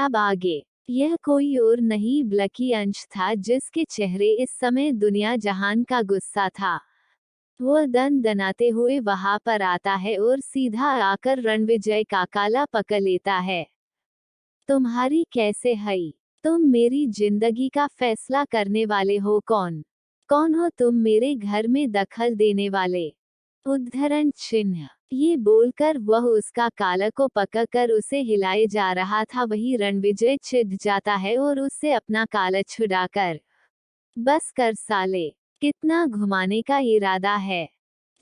अब आगे। यह कोई और नहीं बल्कि अंश था, जिसके चेहरे इस समय दुनिया जहान का गुस्सा था। वह दन दनाते हुए वहां पर आता है और सीधा आकर रणविजय का काला पकड़ लेता है। तुम्हारी कैसे हई? तुम मेरी जिंदगी का फैसला करने वाले हो कौन? कौन हो तुम मेरे घर में दखल देने वाले? उद्धरण चिन्ह। ये बोलकर वह उसका काला को पकड़कर उसे हिलाए जा रहा था। वही रणविजय चिढ़ जाता है और उससे अपना काला छुड़ाकर, बस कर साले, कितना घुमाने का इरादा है?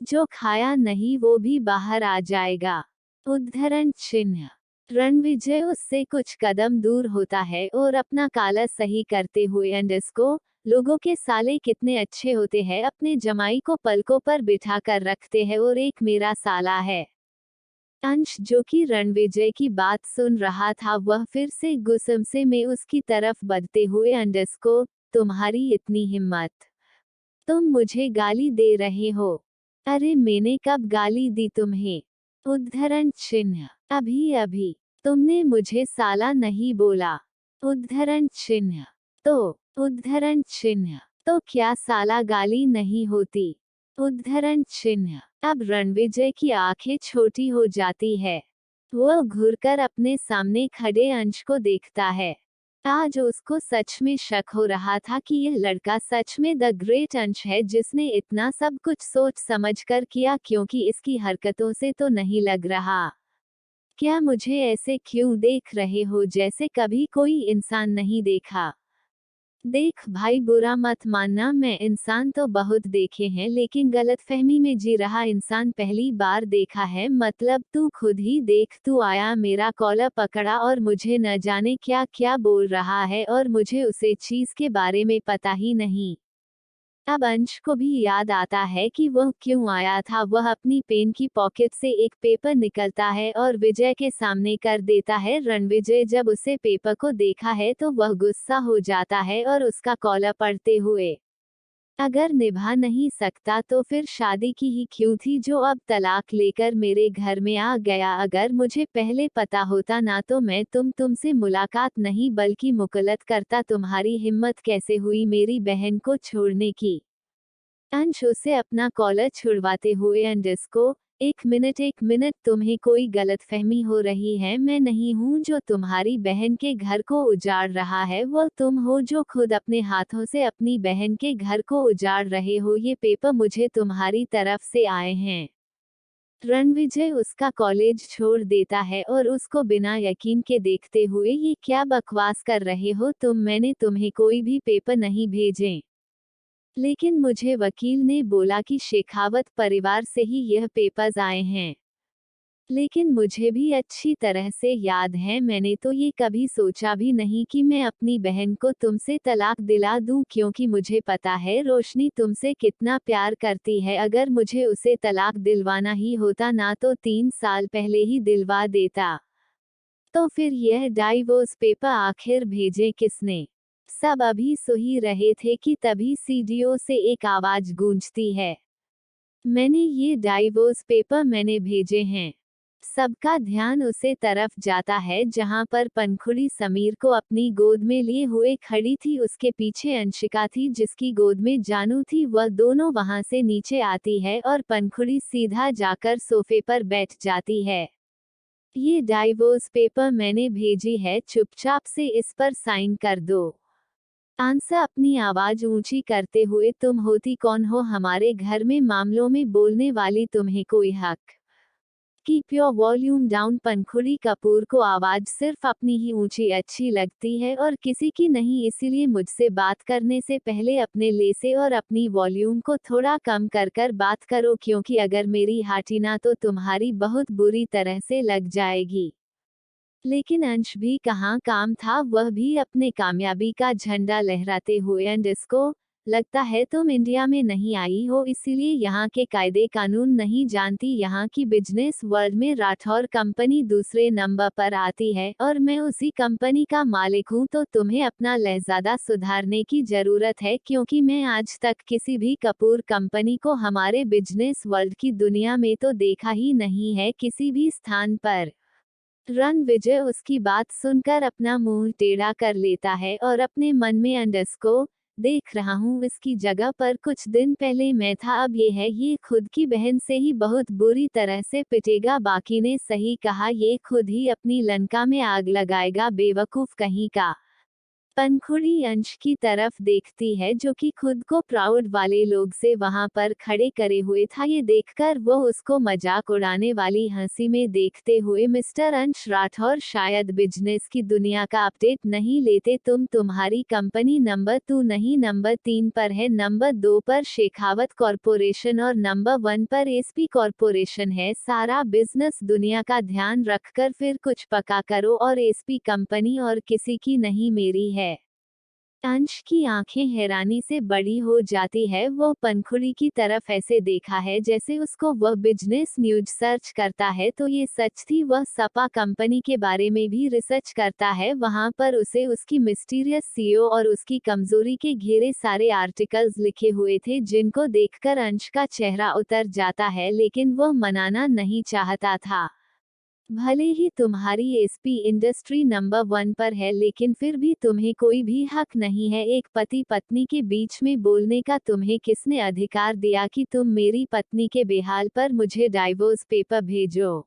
जो खाया नहीं वो भी बाहर आ जाएगा। उद्धरण चिन्ह। रणविजय उससे कुछ कदम दूर होता है और अपना काला सही करते हुए अंडस को, लोगों के साले कितने अच्छे होते हैं, अपने जमाई को पलकों पर बिठा कर रखते हैं और एक मेरा साला है। अंश, जो कि रणविजय की बात सुन रहा था, वह फिर से गुस्से में उसकी तरफ बढ़ते हुए अंडस को, तुम्हारी इतनी हिम्मत? तुम मुझे गाली दे रहे हो? अरे मैंने कब गाली दी तुम्हें? उद्धरण चिन्ह। अभी अभी तुमने मुझे साला नहीं बोला। उद्धरण चिन्ह। तो उद्धरण चिन्ह, तो क्या साला गाली नहीं होती? उद्धरण चिन्ह। अब रणविजय की आंखें छोटी हो जाती है। वह घूरकर अपने सामने खड़े अंश को देखता है। आज उसको सच में शक हो रहा था कि यह लड़का सच में द ग्रेट अंश है, जिसने इतना सब कुछ सोच समझकर किया, क्योंकि इसकी हरकतों से तो नहीं लग रहा। क्या मुझे ऐसे क्यों देख रहे हो जैसे कभी कोई इंसान नहीं देखा? देख भाई, बुरा मत मानना, मैं इंसान तो बहुत देखे हैं, लेकिन गलतफहमी में जी रहा इंसान पहली बार देखा है। मतलब तू खुद ही देख, तू आया, मेरा कॉलर पकड़ा और मुझे न जाने क्या क्या बोल रहा है, और मुझे उसे चीज के बारे में पता ही नहीं। अब अंश को भी याद आता है कि वह क्यों आया था। वह अपनी पेन की पॉकेट से एक पेपर निकलता है और विजय के सामने कर देता है। रणविजय जब उसे पेपर को देखा है तो वह गुस्सा हो जाता है और उसका कॉलर पड़ते हुए, अगर निभा नहीं सकता तो फिर शादी की ही क्यों थी, जो अब तलाक लेकर मेरे घर में आ गया? अगर मुझे पहले पता होता ना तो मैं तुमसे मुलाकात नहीं बल्कि मुकलत करता। तुम्हारी हिम्मत कैसे हुई मेरी बहन को छोड़ने की? अंश उसे अपना कॉलर छुड़वाते हुए अंडस को, एक मिनट, तुम्हें कोई गलतफहमी हो रही है। मैं नहीं हूँ जो तुम्हारी बहन के घर को उजाड़ रहा है, वो तुम हो जो खुद अपने हाथों से अपनी बहन के घर को उजाड़ रहे हो। ये पेपर मुझे तुम्हारी तरफ से आए हैं। रणविजय उसका कॉलेज छोड़ देता है और उसको बिना यकीन के देखते हुए, ये क्या बकवास कर रहे हो तुम? मैंने तुम्हें कोई भी पेपर नहीं भेजे, लेकिन मुझे वकील ने बोला कि शेखावत परिवार से ही यह पेपर्स आए हैं। लेकिन मुझे भी अच्छी तरह से याद है, मैंने तो ये कभी सोचा भी नहीं कि मैं अपनी बहन को तुमसे तलाक दिला दूं, क्योंकि मुझे पता है रोशनी तुमसे कितना प्यार करती है। अगर मुझे उसे तलाक दिलवाना ही होता ना तो 3 साल पहले ही दिलवा देता। तो फिर यह डाइवोर्स पेपर आखिर भेजे किसने? सब अभी सो ही रहे थे कि तभी सीडीओ से एक आवाज गूंजती है, मैंने ये डाइवोर्स पेपर मैंने भेजे हैं। सबका ध्यान उसे तरफ जाता है जहां पर पंखुड़ी समीर को अपनी गोद में लिए हुए खड़ी थी। उसके पीछे अंशिका थी जिसकी गोद में जानू थी। वह दोनों वहां से नीचे आती है और पंखुड़ी सीधा जाकर सोफे पर बैठ जाती है। ये डाइवोर्स पेपर मैंने भेजी है, चुपचाप से इस पर साइन कर दो। आंसा अपनी आवाज ऊंची करते हुए, तुम होती कौन हो हमारे घर में मामलों में बोलने वाली? तुम्हें कोई हक? Keep your volume down. Pankhuri Kapoor को आवाज सिर्फ अपनी ही ऊंची अच्छी लगती है और किसी की नहीं, इसीलिए मुझसे बात करने से पहले अपने लेसे और अपनी वॉल्यूम को थोड़ा कम कर कर बात करो, क्योंकि अगर मेरी हाटिना तो तुम्हारी बहुत बुरी तरह से लग जाएगी। लेकिन अंश भी कहाँ काम था, वह भी अपने कामयाबी का झंडा लहराते हुए, अंडस को लगता है तुम इंडिया में नहीं आई हो, इसीलिए यहाँ के कायदे कानून नहीं जानती। यहाँ की बिजनेस वर्ल्ड में राठौर कंपनी दूसरे नंबर पर आती है और मैं उसी कंपनी का मालिक हूँ। तो तुम्हें अपना लहजादा सुधारने की जरूरत है, क्योंकि मैं आज तक किसी भी कपूर कंपनी को हमारे बिजनेस वर्ल्ड की दुनिया में तो देखा ही नहीं है किसी भी स्थान पर। रणविजय उसकी बात सुनकर अपना मुंह टेढ़ा कर लेता है और अपने मन में अंडरस्को देख रहा हूँ इसकी जगह पर कुछ दिन पहले मैं था, अब ये है, ये खुद की बहन से ही बहुत बुरी तरह से पिटेगा। बाकी ने सही कहा, ये खुद ही अपनी लंका में आग लगाएगा, बेवकूफ कहीं का। पंखुड़ी अंश की तरफ देखती है जो कि खुद को प्राउड वाले लोग से वहां पर खड़े करे हुए था। ये देखकर वो उसको मजाक उड़ाने वाली हंसी में देखते हुए, मिस्टर अंश राठौर, शायद बिजनेस की दुनिया का अपडेट नहीं लेते तुम। तुम्हारी कंपनी नंबर 2 नहीं नंबर 3 पर है, नंबर 2 पर शेखावत कॉरपोरेशन और नंबर 1 पर एसपी कॉरपोरेशन है। सारा बिजनेस दुनिया का ध्यान रखकर फिर कुछ पका करो, और एसपी कंपनी और किसी की नहीं, मेरी है। अंश की आंखें हैरानी से बड़ी हो जाती है। वो पंखुड़ी की तरफ ऐसे देखा है जैसे उसको वह बिजनेस न्यूज सर्च करता है, तो ये सच थी। वह सपा कंपनी के बारे में भी रिसर्च करता है। वहां पर उसे उसकी मिस्टीरियस सीईओ और उसकी कमजोरी के घेरे सारे आर्टिकल्स लिखे हुए थे, जिनको देखकर अंश का चेहरा उतर जाता है, लेकिन वह मनाना नहीं चाहता था। भले ही तुम्हारी एसपी इंडस्ट्री नंबर 1 पर है, लेकिन फिर भी तुम्हें कोई भी हक नहीं है एक पति पत्नी के बीच में बोलने का। तुम्हें किसने अधिकार दिया कि तुम मेरी पत्नी के बेहाल पर मुझे डाइवोर्स पेपर भेजो?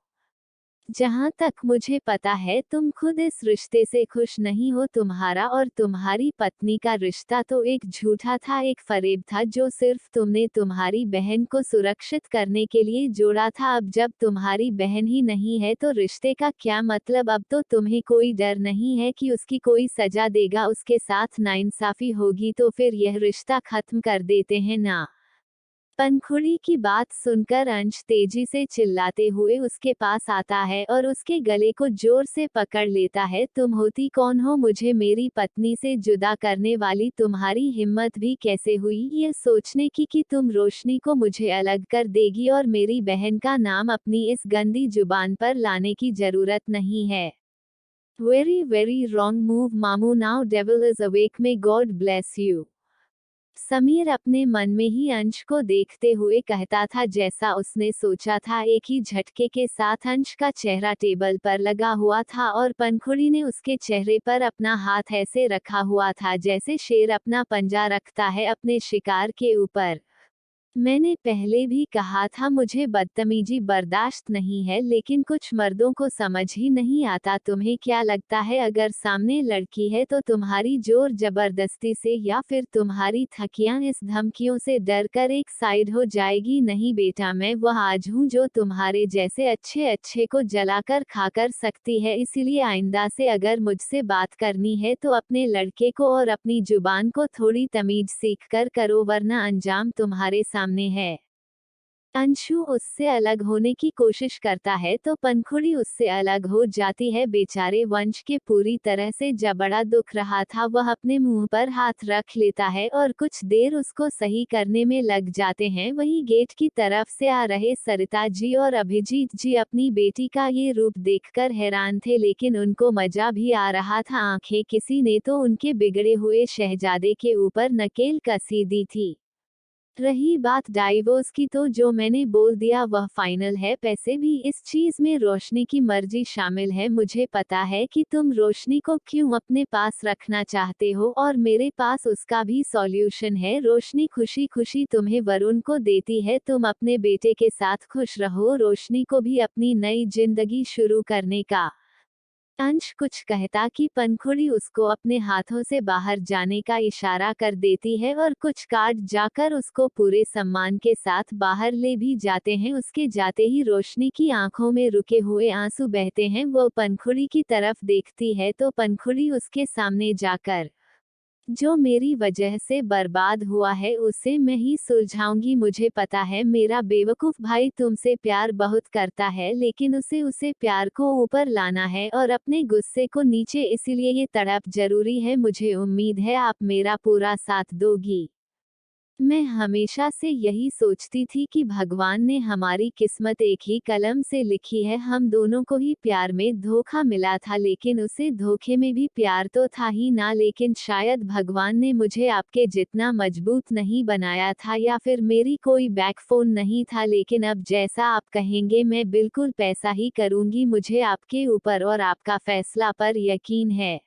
जहां तक मुझे पता है तुम खुद इस रिश्ते से खुश नहीं हो। तुम्हारा और तुम्हारी पत्नी का रिश्ता तो एक झूठा था, एक फरेब था जो सिर्फ तुमने तुम्हारी बहन को सुरक्षित करने के लिए जोड़ा था। अब जब तुम्हारी बहन ही नहीं है तो रिश्ते का क्या मतलब? अब तो तुम्हें कोई डर नहीं है कि उसकी कोई सजा देगा, उसके साथ नाइंसाफी होगी, तो फिर यह रिश्ता खत्म कर देते हैं ना। पंखुड़ी की बात सुनकर अंश तेजी से चिल्लाते हुए उसके पास आता है और उसके गले को जोर से पकड़ लेता है। तुम होती कौन हो मुझे मेरी पत्नी से जुदा करने वाली? तुम्हारी हिम्मत भी कैसे हुई ये सोचने की कि तुम रोशनी को मुझे अलग कर देगी, और मेरी बहन का नाम अपनी इस गंदी जुबान पर लाने की जरूरत नहीं है। वेरी रॉन्ग मूव मामू, now devil is awake, may God bless you. Sameer अपने मन में ही अंश को देखते हुए कहता था जैसा उसने सोचा था। एक ही झटके के साथ अंश का चेहरा टेबल पर लगा हुआ था और पंखुड़ी ने उसके चेहरे पर अपना हाथ ऐसे रखा हुआ था जैसे शेर अपना पंजा रखता है अपने शिकार के ऊपर। मैंने पहले भी कहा था मुझे बदतमीजी बर्दाश्त नहीं है, लेकिन कुछ मर्दों को समझ ही नहीं आता। तुम्हें क्या लगता है अगर सामने लड़की है तो तुम्हारी जोर जबरदस्ती से या फिर तुम्हारी थकियां इस धमकियों से डर कर एक साइड हो जाएगी? नहीं बेटा, मैं वह आज हूँ जो तुम्हारे जैसे अच्छे अच्छे को जलाकर खाकर सकती है। इसीलिए आइंदा से अगर मुझसे बात करनी है तो अपने लड़के को और अपनी जुबान को थोड़ी तमीज सीख कर करो, वरना अंजाम तुम्हारे सामने है। अंशु उससे अलग होने की कोशिश करता है तो पंखुड़ी उससे अलग हो जाती है। बेचारे वंश के पूरी तरह से जबड़ा दुख रहा था। वह अपने मुंह पर हाथ रख लेता है और कुछ देर उसको सही करने में लग जाते हैं। वही गेट की तरफ से आ रहे सरिता जी और अभिजीत जी अपनी बेटी का ये रूप देखकर हैरान थे, लेकिन उनको मजा भी आ रहा था। आंखें किसी ने तो उनके बिगड़े हुए शहजादे के ऊपर नकेल कसी दी थी। रही बात डाइवोर्स की, तो जो मैंने बोल दिया वह फाइनल है। पैसे भी इस चीज में रोशनी की मर्जी शामिल है। मुझे पता है कि तुम रोशनी को क्यों अपने पास रखना चाहते हो और मेरे पास उसका भी सॉल्यूशन है। रोशनी खुशी खुशी तुम्हें वरुण को देती है, तुम अपने बेटे के साथ खुश रहो, रोशनी को भी अपनी नई जिंदगी शुरू करने का। अंश कुछ कहता कि पंखुड़ी उसको अपने हाथों से बाहर जाने का इशारा कर देती है और कुछ कार्ड जाकर उसको पूरे सम्मान के साथ बाहर ले भी जाते हैं। उसके जाते ही रोशनी की आंखों में रुके हुए आंसू बहते हैं। वो पंखुड़ी की तरफ देखती है तो पंखुड़ी उसके सामने जाकर, जो मेरी वजह से बर्बाद हुआ है उसे मैं ही सुलझाऊंगी। मुझे पता है मेरा बेवकूफ भाई तुमसे प्यार बहुत करता है, लेकिन उसे प्यार को ऊपर लाना है और अपने गुस्से को नीचे, इसीलिए ये तड़प जरूरी है। मुझे उम्मीद है आप मेरा पूरा साथ दोगी। मैं हमेशा से यही सोचती थी कि भगवान ने हमारी किस्मत एक ही कलम से लिखी है, हम दोनों को ही प्यार में धोखा मिला था, लेकिन उसे धोखे में भी प्यार तो था ही ना। लेकिन शायद भगवान ने मुझे आपके जितना मजबूत नहीं बनाया था, या फिर मेरी कोई बैकफोन नहीं था। लेकिन अब जैसा आप कहेंगे मैं बिल्कुल पैसा ही करूंगी, मुझे आपके ऊपर और आपका फैसला पर यकीन है।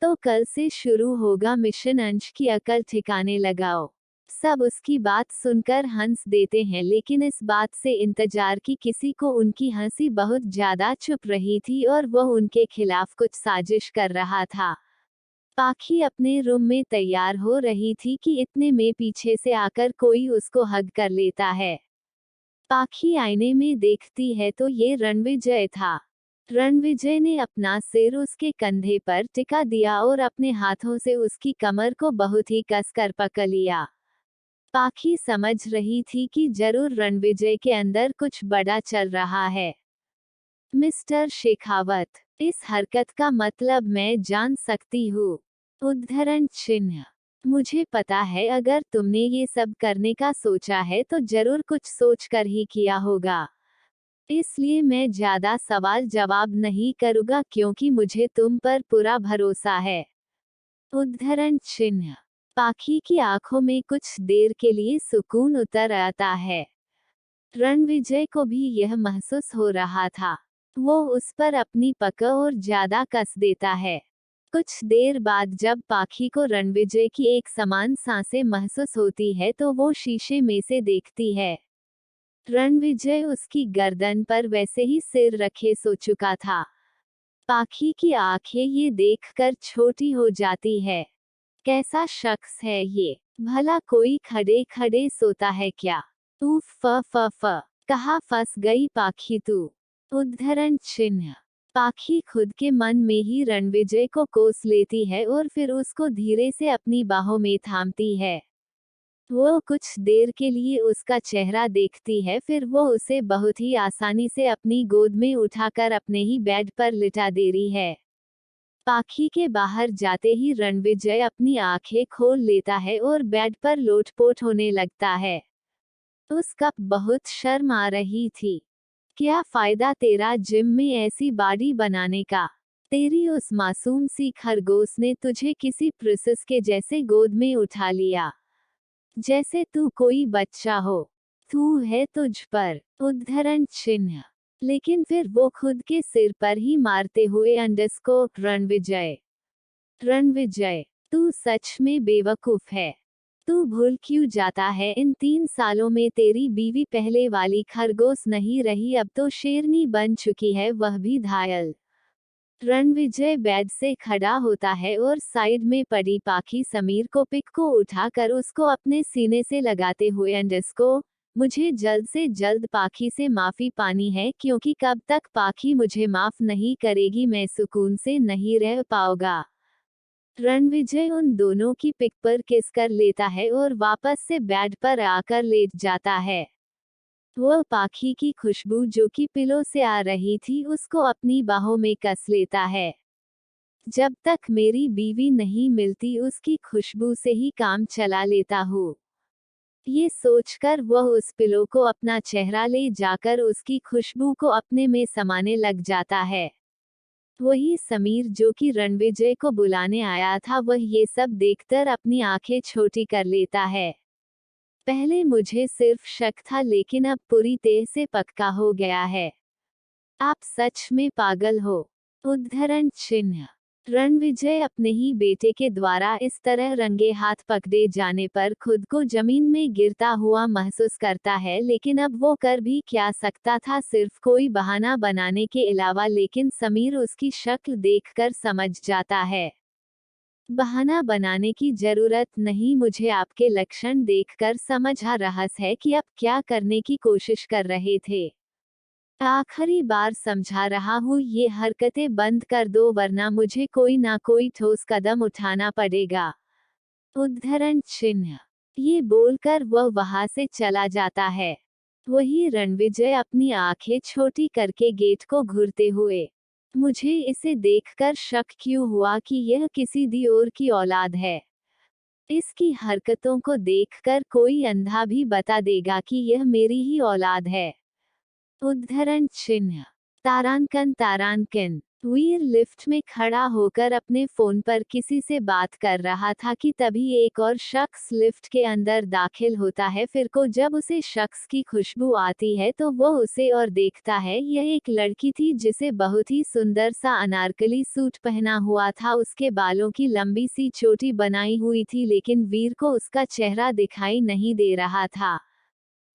तो कल से शुरू होगा मिशन, अंश की अकल ठिकाने लगाओ। सब उसकी बात सुनकर हंस देते हैं, लेकिन इस बात से इंतजार की किसी को उनकी हंसी बहुत ज्यादा चुप रही थी और वह उनके खिलाफ कुछ साजिश कर रहा था। पाखी अपने रूम में तैयार हो रही थी कि इतने में पीछे से आकर कोई उसको हग कर लेता है। पाखी आईने में देखती है तो ये रणविजय था। रणविजय ने अपना सिर उसके कंधे पर टिका दिया और अपने हाथों से उसकी कमर को बहुत ही कसकर पकड़ लिया। पाखी समझ रही थी कि जरूर रणविजय के अंदर कुछ बड़ा चल रहा है। मिस्टर शेखावत, इस हरकत का मतलब मैं जान सकती हूँ। उद्धरण चिन्ह। मुझे पता है अगर तुमने ये सब करने का सोचा है तो जरूर कुछ सोच कर ही किया होगा, इसलिए मैं ज्यादा सवाल जवाब नहीं करूँगा क्योंकि मुझे तुम पर पूरा भरोसा है। उद्धरण चिन्ह। पाखी की आंखों में कुछ देर के लिए सुकून उतर आता है। रणविजय को भी यह महसूस हो रहा था। वो उस पर अपनी पकड़ और ज्यादा कस देता है। कुछ देर बाद जब पाखी को रणविजय की एक समान सांसें महसूस होती है तो वो शीशे में से देखती है। रणविजय उसकी गर्दन पर वैसे ही सिर रखे सो चुका था। पाखी की आंखें ये देखकर छोटी हो जाती है। कैसा शख्स है ये, भला कोई खड़े खड़े सोता है क्या? उफ फ फ फ, कहाँ फंस गई पाखी तू। उद्धरण चिन्ह। पाखी खुद के मन में ही रणविजय को कोस लेती है और फिर उसको धीरे से अपनी बाहों में थामती है। वो कुछ देर के लिए उसका चेहरा देखती है, फिर वो उसे बहुत ही आसानी से अपनी गोद में उठाकर अपने ही बेड पर लिटा दे रही है। पाखी के बाहर जाते ही रणविजय अपनी आंखें खोल लेता है और बेड पर लोटपोट होने लगता है। उसका बहुत शर्म आ रही थी। क्या फायदा तेरा जिम में ऐसी बॉडी बनाने का? तेरी उस मासूम सी खरगोश ने तुझे किसी प्रिंसेस के जैसे गोद में उठा लिया, जैसे तू कोई बच्चा हो। तू है तुझ पर। उद्धरण चिन्ह। लेकिन फिर वो खुद के सिर पर ही मारते हुए रणविजय, रणविजय, तू सच में बेवकूफ है। तू भूल क्यों जाता है इन 3 सालों में तेरी बीवी पहले वाली खरगोश नहीं रही, अब तो शेरनी बन चुकी है, वह भी घायल। रणविजय बेड से खड़ा होता है और साइड में पड़ी पाखी समीर को पिक को उठाकर उसको अपने सीने से लगाते हुए मुझे जल्द से जल्द पाखी से माफी पानी है, क्योंकि कब तक पाखी मुझे माफ नहीं करेगी मैं सुकून से नहीं रह पाऊंगा। रणविजय उन दोनों की पिक पर किस कर लेता है और वापस से बेड पर आकर लेट जाता है। वह पाखी की खुशबू जो कि पिलो से आ रही थी उसको अपनी बाहों में कस लेता है। जब तक मेरी बीवी नहीं मिलती उसकी खुशबू से ही काम चला लेता हूँ। ये सोचकर वह उस पिलो को अपना चेहरा ले जाकर उसकी खुशबू को अपने में समाने लग जाता है। वही समीर जो कि रणविजय को बुलाने आया था, वह ये सब देखकर अपनी आंखें छोटी कर लेता है। पहले मुझे सिर्फ शक था, लेकिन अब पूरी तरह से पक्का हो गया है। आप सच में पागल हो। उद्धरण चिन्ह। रणविजय अपने ही बेटे के द्वारा इस तरह रंगे हाथ पकड़े जाने पर खुद को जमीन में गिरता हुआ महसूस करता है, लेकिन अब वो कर भी क्या सकता था, सिर्फ कोई बहाना बनाने के अलावा। लेकिन समीर उसकी शक्ल देखकर समझ जाता है। बहाना बनाने की जरूरत नहीं, मुझे आपके लक्षण देखकर समझ आ रहा है कि आप क्या करने की कोशिश कर रहे थे। आखिरी बार समझा रहा हूँ, ये हरकतें बंद कर दो वरना मुझे कोई ना कोई ठोस कदम उठाना पड़ेगा। उद्धरण चिन्ह। ये बोलकर वह वहां से चला जाता है। वही रणविजय अपनी आंखें छोटी करके गेट को घूरते हुए, मुझे इसे देखकर शक क्यों हुआ कि यह किसी दी और की औलाद है। इसकी हरकतों को देखकर कोई अंधा भी बता देगा कि यह मेरी ही औलाद है। उद्धरण चिन्ह। तारांकन तारांकन। वीर लिफ्ट में खड़ा होकर अपने फोन पर किसी से बात कर रहा था कि तभी एक और शख्स लिफ्ट के अंदर दाखिल होता है। फिर को जब उसे शख्स की खुशबू आती है तो वो उसे और देखता है। यह एक लड़की थी जिसे बहुत ही सुंदर सा अनारकली सूट पहना हुआ था। उसके बालों की लंबी सी चोटी बनाई हुई थी, लेकिन वीर को उसका चेहरा दिखाई नहीं दे रहा था।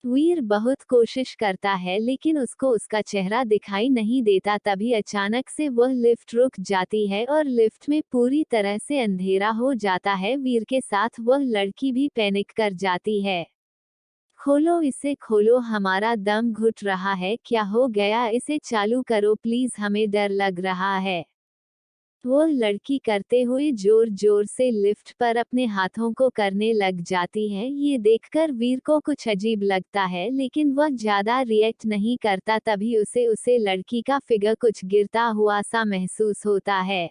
वीर बहुत कोशिश करता है लेकिन उसको उसका चेहरा दिखाई नहीं देता। तभी अचानक से वह लिफ्ट रुक जाती है और लिफ्ट में पूरी तरह से अंधेरा हो जाता है। वीर के साथ वह लड़की भी पैनिक कर जाती है। खोलो इसे खोलो, हमारा दम घुट रहा है, क्या हो गया, इसे चालू करो प्लीज, हमें डर लग रहा है। वो लड़की करते हुए जोर जोर से लिफ्ट पर अपने हाथों को करने लग जाती है। ये देखकर वीर को कुछ अजीब लगता है लेकिन वह ज्यादा रिएक्ट नहीं करता। तभी उसे लड़की का फिगर कुछ गिरता हुआ सा महसूस होता है।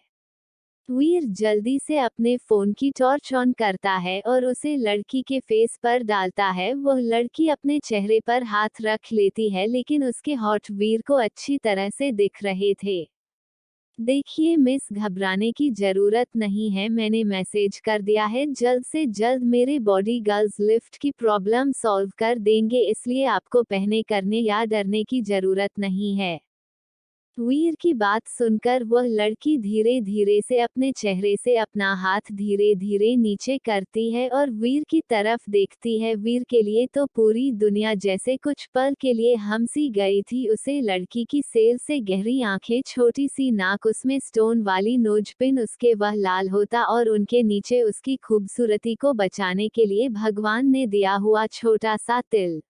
वीर जल्दी से अपने फोन की टॉर्च ऑन करता है और उसे लड़की के फेस पर डालता है। वह लड़की अपने चेहरे पर हाथ रख लेती है लेकिन उसके हॉट वीर को अच्छी तरह से दिख रहे थे। देखिए मिस, घबराने की जरूरत नहीं है, मैंने मैसेज कर दिया है, जल्द से जल्द मेरे बॉडी गर्ल्स लिफ्ट की प्रॉब्लम सॉल्व कर देंगे, इसलिए आपको पहने करने या डरने की जरूरत नहीं है। वीर की बात सुनकर वह लड़की धीरे धीरे से अपने चेहरे से अपना हाथ धीरे धीरे नीचे करती है और वीर की तरफ देखती है। वीर के लिए तो पूरी दुनिया जैसे कुछ पल के लिए हमसी गई थी। उसे लड़की की सेल से गहरी आंखें, छोटी सी नाक, उसमें स्टोन वाली नोजपिन, उसके वह लाल होता और उनके नीचे उसकी खूबसूरती को बचाने के लिए भगवान ने दिया हुआ छोटा सा तिल।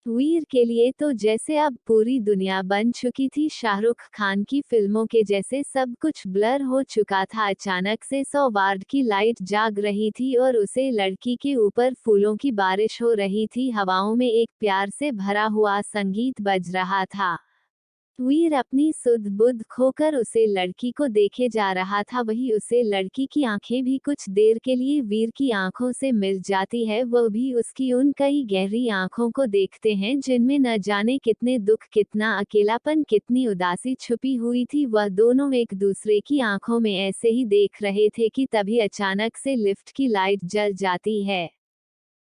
वीर के लिए तो जैसे अब पूरी दुनिया बन चुकी थी। शाहरुख खान की फिल्मों के जैसे सब कुछ ब्लर हो चुका था। अचानक से 100 वाट की लाइट जाग रही थी और उसे लड़की के ऊपर फूलों की बारिश हो रही थी। हवाओं में एक प्यार से भरा हुआ संगीत बज रहा था। वीर अपनी सुध बुध खोकर उसे लड़की को देखे जा रहा था। वही उसे लड़की की आंखें भी कुछ देर के लिए वीर की आंखों से मिल जाती है। वह भी उसकी उन कई गहरी आंखों को देखते हैं जिनमें न जाने कितने दुख, कितना अकेलापन, कितनी उदासी छुपी हुई थी। वह दोनों एक दूसरे की आंखों में ऐसे ही देख रहे थे कि तभी अचानक से लिफ्ट की लाइट जल जाती है।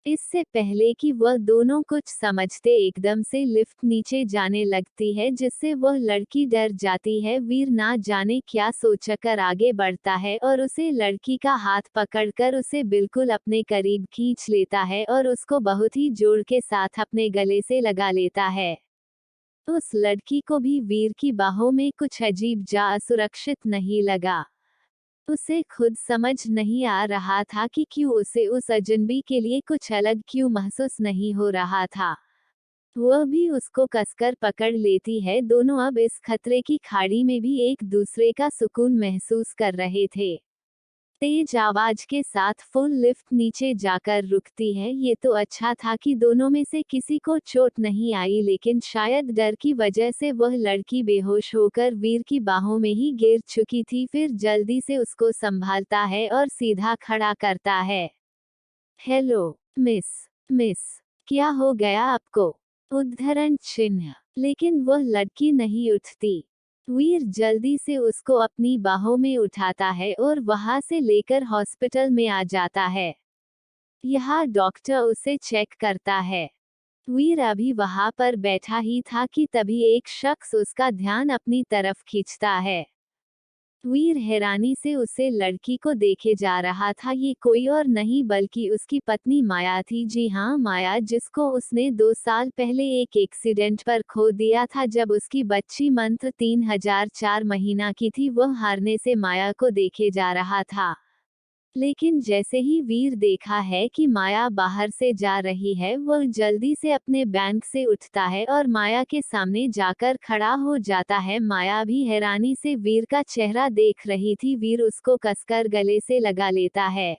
इससे पहले कि वह दोनों कुछ समझते एकदम से लिफ्ट नीचे जाने लगती है जिससे वह लड़की डर जाती है। वीर ना जाने क्या सोचकर आगे बढ़ता है और उसे लड़की का हाथ पकड़कर उसे बिल्कुल अपने करीब खींच लेता है और उसको बहुत ही जोर के साथ अपने गले से लगा लेता है। उस लड़की को भी वीर की बाहों में कुछ अजीब जा असुरक्षित नहीं लगा। उसे खुद समझ नहीं आ रहा था कि क्यों उसे उस अजनबी के लिए कुछ अलग क्यों महसूस नहीं हो रहा था। वह भी उसको कसकर पकड़ लेती है। दोनों अब इस खतरे की खाड़ी में भी एक दूसरे का सुकून महसूस कर रहे थे। तेज आवाज के साथ फुल लिफ्ट नीचे जाकर रुकती है। ये तो अच्छा था कि दोनों में से किसी को चोट नहीं आई, लेकिन शायद डर की वजह से वह लड़की बेहोश होकर वीर की बाहों में ही गिर चुकी थी। फिर जल्दी से उसको संभालता है और सीधा खड़ा करता है। हेलो मिस, मिस, क्या हो गया आपको? उद्धरण चिन्ह। लेकिन वह लड़की नहीं उठती। वीर जल्दी से उसको अपनी बाहों में उठाता है और वहां से लेकर हॉस्पिटल में आ जाता है। यहाँ डॉक्टर उसे चेक करता है। वीर अभी वहां पर बैठा ही था कि तभी एक शख्स उसका ध्यान अपनी तरफ खींचता है। वीर हैरानी से उसे लड़की को देखे जा रहा था। ये कोई और नहीं बल्कि उसकी पत्नी माया थी। जी हाँ, माया, जिसको उसने 2 साल पहले एक एक्सीडेंट पर खो दिया था जब उसकी बच्ची मंत्र 3004 महीना की थी। वह हारने से माया को देखे जा रहा था। लेकिन जैसे ही वीर देखा है कि माया बाहर से जा रही है, वह जल्दी से अपने बैंक से उठता है और माया के सामने जाकर खड़ा हो जाता है। माया भी हैरानी से वीर का चेहरा देख रही थी। वीर उसको कसकर गले से लगा लेता है।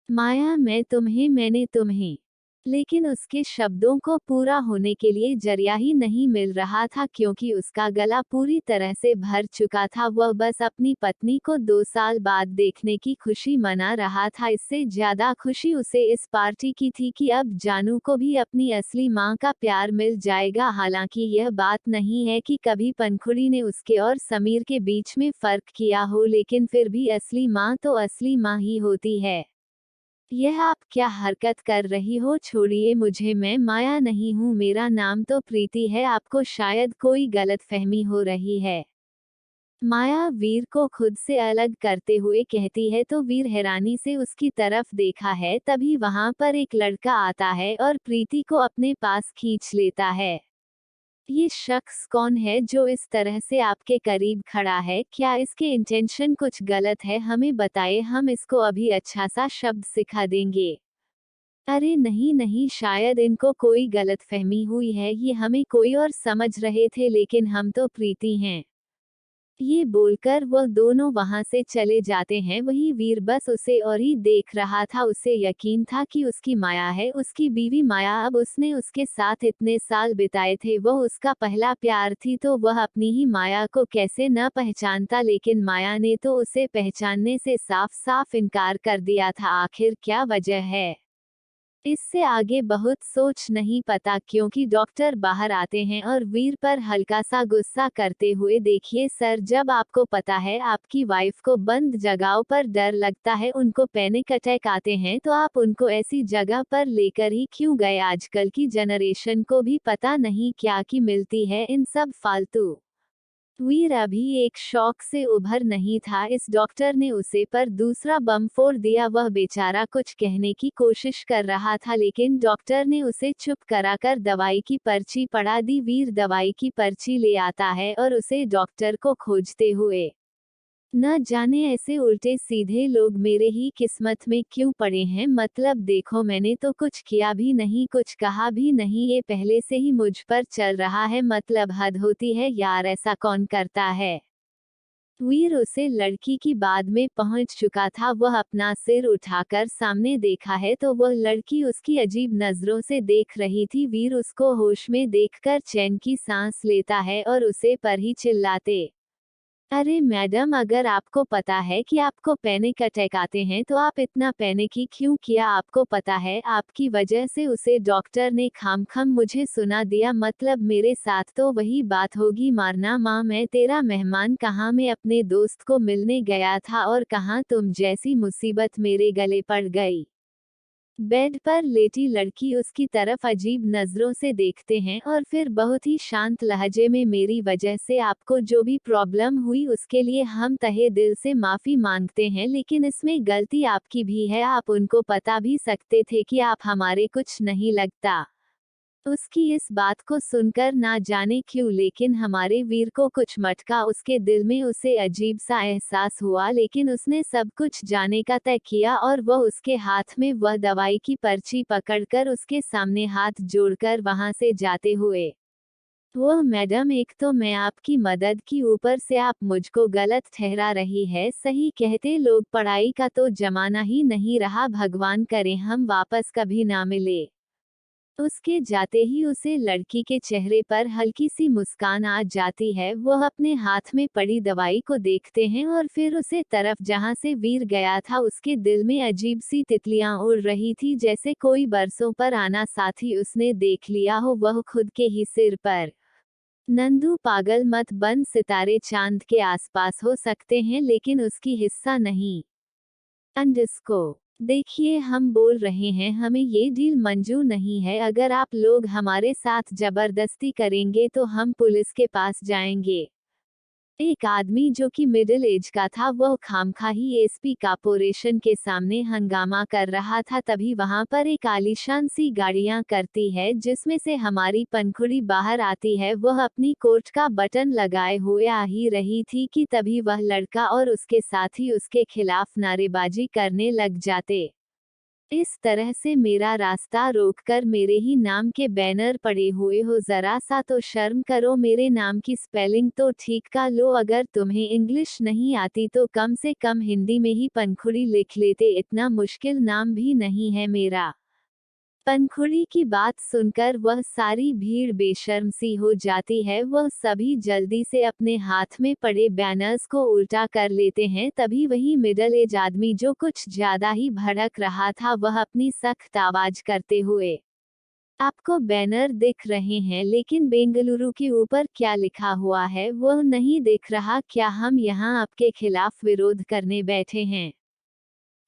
माया, मैंने तुम्हें लेकिन उसके शब्दों को पूरा होने के लिए जरिया ही नहीं मिल रहा था, क्योंकि उसका गला पूरी तरह से भर चुका था। वह बस अपनी पत्नी को 2 साल बाद देखने की खुशी मना रहा था। इससे ज्यादा खुशी उसे इस पार्टी की थी कि अब जानू को भी अपनी असली माँ का प्यार मिल जाएगा। हालांकि यह बात नहीं है कि कभी पंखुड़ी ने उसके और समीर के बीच में फर्क किया हो, लेकिन फिर भी असली माँ तो असली माँ ही होती है। यह आप क्या हरकत कर रही हो? छोड़िए मुझे, मैं माया नहीं हूँ, मेरा नाम तो प्रीति है। आपको शायद कोई गलतफहमी हो रही है। माया वीर को खुद से अलग करते हुए कहती है, तो वीर हैरानी से उसकी तरफ देखा है। तभी वहां पर एक लड़का आता है और प्रीति को अपने पास खींच लेता है। ये शख्स कौन है जो इस तरह से आपके करीब खड़ा है? क्या इसके इंटेंशन कुछ गलत है? हमें बताइए, हम इसको अभी अच्छा सा शब्द सिखा देंगे। अरे नहीं नहीं, शायद इनको कोई गलतफहमी हुई है, ये हमें कोई और समझ रहे थे, लेकिन हम तो प्रीति हैं। ये बोलकर वह दोनों वहां से चले जाते हैं। वही वीर बस उसे और ही देख रहा था। उसे यकीन था कि उसकी माया है, उसकी बीवी माया। अब उसने उसके साथ इतने साल बिताए थे, वह उसका पहला प्यार थी, तो वह अपनी ही माया को कैसे न पहचानता। लेकिन माया ने तो उसे पहचानने से साफ साफ इनकार कर दिया था। आखिर क्या वजह है? इससे आगे बहुत सोच नहीं पता, क्योंकि डॉक्टर बाहर आते हैं और वीर पर हल्का सा गुस्सा करते हुए, देखिए सर, जब आपको पता है आपकी वाइफ को बंद जगहों पर डर लगता है, उनको पैनिक अटैक आते हैं, तो आप उनको ऐसी जगह पर लेकर ही क्यों गए? आजकल की जनरेशन को भी पता नहीं क्या की मिलती है इन सब फालतू। वीर अभी एक शौक से उभर नहीं था, इस डॉक्टर ने उसे पर दूसरा बम फोड़ दिया। वह बेचारा कुछ कहने की कोशिश कर रहा था, लेकिन डॉक्टर ने उसे चुप कराकर दवाई की पर्ची पढ़ा दी। वीर दवाई की पर्ची ले आता है और उसे डॉक्टर को खोजते हुए, न जाने ऐसे उल्टे सीधे लोग मेरे ही किस्मत में क्यों पड़े हैं। मतलब देखो, मैंने तो कुछ किया भी नहीं, कुछ कहा भी नहीं, ये पहले से ही मुझ पर चल रहा है। मतलब हद होती है यार, ऐसा कौन करता है? वीर उसे लड़की की बाद में पहुंच चुका था। वह अपना सिर उठाकर सामने देखा है, तो वह लड़की उसकी अजीब नजरों से देख रही थी। वीर उसको होश में देखकर चैन की सांस लेता है और उसे पर ही चिल्लाते, अरे मैडम, अगर आपको पता है कि आपको पैनिक अटैक आते हैं, तो आप इतना पैनिक ही क्यों किया? आपको पता है आपकी वजह से उसे डॉक्टर ने खामखम मुझे सुना दिया। मतलब मेरे साथ तो वही बात होगी, मारना माँ, मैं तेरा मेहमान कहाँ? मैं अपने दोस्त को मिलने गया था और कहाँ तुम जैसी मुसीबत मेरे गले पड़ गई। बेड पर लेटी लड़की उसकी तरफ अजीब नजरों से देखते हैं और फिर बहुत ही शांत लहजे में, मेरी वजह से आपको जो भी प्रॉब्लम हुई उसके लिए हम तहे दिल से माफी मांगते हैं, लेकिन इसमें गलती आपकी भी है। आप उनको बता भी सकते थे कि आप हमारे कुछ नहीं लगता। उसकी इस बात को सुनकर ना जाने क्यों, लेकिन हमारे वीर को कुछ मटका। उसके दिल में उसे अजीब सा एहसास हुआ, लेकिन उसने सब कुछ जाने का तय किया और वह उसके हाथ में वह दवाई की पर्ची पकड़कर उसके सामने हाथ जोड़कर वहां से जाते हुए, वह मैडम, एक तो मैं आपकी मदद की, ऊपर से आप मुझको गलत ठहरा रही है। सही कहते लोग, पढ़ाई का तो जमाना ही नहीं रहा। भगवान करे हम वापस कभी ना मिले। उसके जाते ही उसे लड़की के चेहरे पर हल्की सी मुस्कान आ जाती है। वह अपने हाथ में पड़ी दवाई को देखते हैं और फिर उसे तरफ जहां से वीर गया था, उसके दिल में अजीब सी तितलियां उड़ रही थी, जैसे कोई बरसों पर आना साथी उसने देख लिया हो, वह खुद के ही सिर पर। नंदू पागल मत बन, सितारे चांद के आसपास हो सकते हैं, लेकिन उसकी हिस्सा नहीं। अंडस्को देखिए, हम बोल रहे हैं, हमें ये डील मंजूर नहीं है। अगर आप लोग हमारे साथ जबरदस्ती करेंगे तो हम पुलिस के पास जाएंगे। एक आदमी जो कि मिडिल एज का था, वह खामखाही एसपी कॉर्पोरेशन के सामने हंगामा कर रहा था। तभी वहां पर एक आलीशान सी गाड़ियां करती है, जिसमें से हमारी पंखुड़ी बाहर आती है। वह अपनी कोट का बटन लगाए हुए आ ही रही थी कि तभी वह लड़का और उसके साथी उसके खिलाफ नारेबाजी करने लग जाते। इस तरह से मेरा रास्ता रोककर मेरे ही नाम के बैनर पड़े हुए हो, जरा सा तो शर्म करो। मेरे नाम की स्पेलिंग तो ठीक का लो। अगर तुम्हें इंग्लिश नहीं आती तो कम से कम हिंदी में ही पंखुड़ी लिख लेते, इतना मुश्किल नाम भी नहीं है मेरा। पंखुड़ी की बात सुनकर वह सारी भीड़ बेशर्म सी हो जाती है। वह सभी जल्दी से अपने हाथ में पड़े बैनर्स को उल्टा कर लेते हैं। तभी वही मिडल एज आदमी जो कुछ ज्यादा ही भड़क रहा था, वह अपनी सख्त आवाज करते हुए, आपको बैनर दिख रहे हैं, लेकिन बेंगलुरु के ऊपर क्या लिखा हुआ है वह नहीं दिख रहा क्या? हम यहाँ आपके खिलाफ विरोध करने बैठे हैं।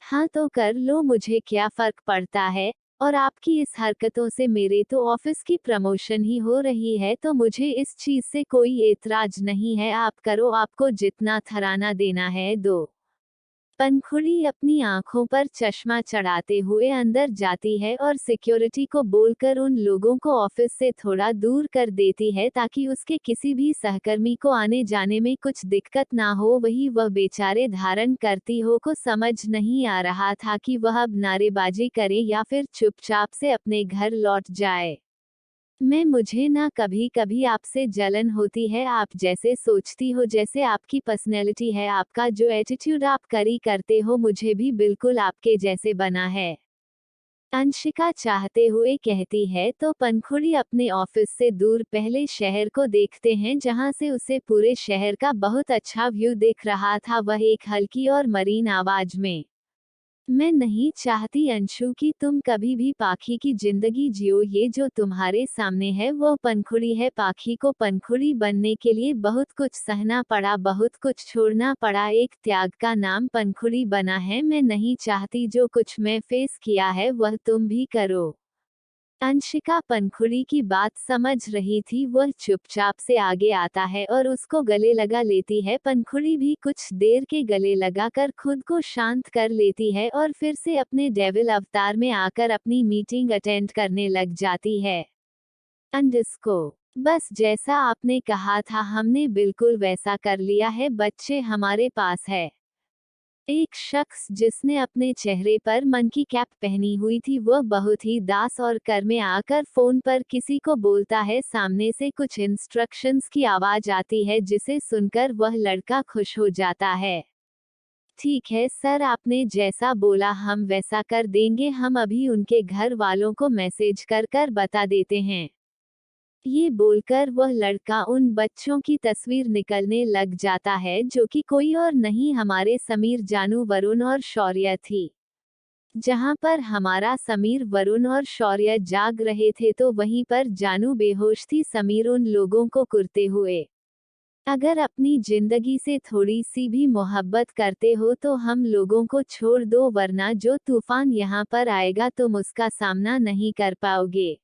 हाँ तो कर लो, मुझे क्या फर्क पड़ता है। और आपकी इस हरकतों से मेरे तो ऑफिस की प्रमोशन ही हो रही है, तो मुझे इस चीज से कोई एतराज नहीं है। आप करो, आपको जितना थराना देना है दो। पंखुड़ी अपनी आंखों पर चश्मा चढ़ाते हुए अंदर जाती है और सिक्योरिटी को बोलकर उन लोगों को ऑफिस से थोड़ा दूर कर देती है, ताकि उसके किसी भी सहकर्मी को आने जाने में कुछ दिक्कत ना हो। वही वह बेचारे धारण करती हो को समझ नहीं आ रहा था कि वह अब नारेबाजी करे या फिर चुपचाप से अपने घर लौट जाए। मुझे ना कभी कभी आपसे जलन होती है। आप जैसे सोचती हो, जैसे आपकी पर्सनैलिटी है, आपका जो एटीट्यूड आप करी करते हो, मुझे भी बिल्कुल आपके जैसे बना है। अंशिका चाहते हुए कहती है। तो पंखुड़ी अपने ऑफिस से दूर पहले शहर को देखते हैं, जहां से उसे पूरे शहर का बहुत अच्छा व्यू दिख रहा था। वह एक हल्की और मरीन आवाज में, मैं नहीं चाहती अंशु कि तुम कभी भी पाखी की जिंदगी जियो। ये जो तुम्हारे सामने है वो पंखुड़ी है। पाखी को पंखुड़ी बनने के लिए बहुत कुछ सहना पड़ा, बहुत कुछ छोड़ना पड़ा। एक त्याग का नाम पंखुड़ी बना है। मैं नहीं चाहती जो कुछ मैं फेस किया है वह तुम भी करो। अंशिका पंखुड़ी की बात समझ रही थी। वह चुपचाप से आगे आता है और उसको गले लगा लेती है। पंखुड़ी भी कुछ देर के गले लगाकर खुद को शांत कर लेती है और फिर से अपने डेविल अवतार में आकर अपनी मीटिंग अटेंड करने लग जाती है। अंडस्को, बस जैसा आपने कहा था हमने बिल्कुल वैसा कर लिया है। बच्चे हमारे पास है। एक शख्स जिसने अपने चेहरे पर मन की कैप पहनी हुई थी, वह बहुत ही दास और कर में आकर फोन पर किसी को बोलता है। सामने से कुछ इंस्ट्रक्शंस की आवाज आती है, जिसे सुनकर वह लड़का खुश हो जाता है। ठीक है सर, आपने जैसा बोला हम वैसा कर देंगे। हम अभी उनके घर वालों को मैसेज कर कर बता देते हैं। ये बोलकर वह लड़का उन बच्चों की तस्वीर निकलने लग जाता है, जो कि कोई और नहीं हमारे समीर, जानू, वरुण और शौर्य थी। जहां पर हमारा समीर, वरुण और शौर्य जाग रहे थे, तो वहीं पर जानू बेहोश थी। समीर उन लोगों को कुरते हुए, अगर अपनी जिंदगी से थोड़ी सी भी मोहब्बत करते हो तो हम लोगों को छोड़ दो, वरना जो तूफान यहाँ पर आएगा तुम उसका सामना नहीं कर पाओगे।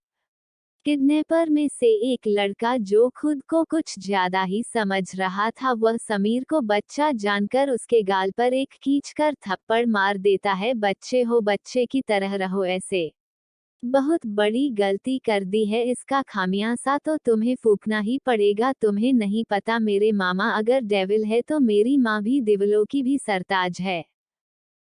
किडनैपर में से एक लड़का, जो खुद को कुछ ज्यादा ही समझ रहा था, वह समीर को बच्चा जानकर उसके गाल पर एक खींचकर थप्पड़ मार देता है। बच्चे हो, बच्चे की तरह रहो। ऐसे बहुत बड़ी गलती कर दी है, इसका खामियाजा तो तुम्हें फूकना ही पड़ेगा। तुम्हें नहीं पता, मेरे मामा अगर डेविल है तो मेरी माँ भी दिवलों की भी सरताज है।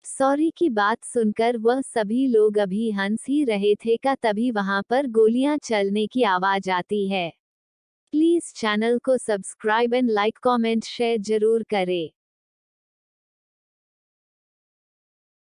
सॉरी की बात सुनकर वह सभी लोग अभी हंस ही रहे थे का तभी वहां पर गोलियां चलने की आवाज आती है। प्लीज चैनल को subscribe and like, comment, share जरूर करें।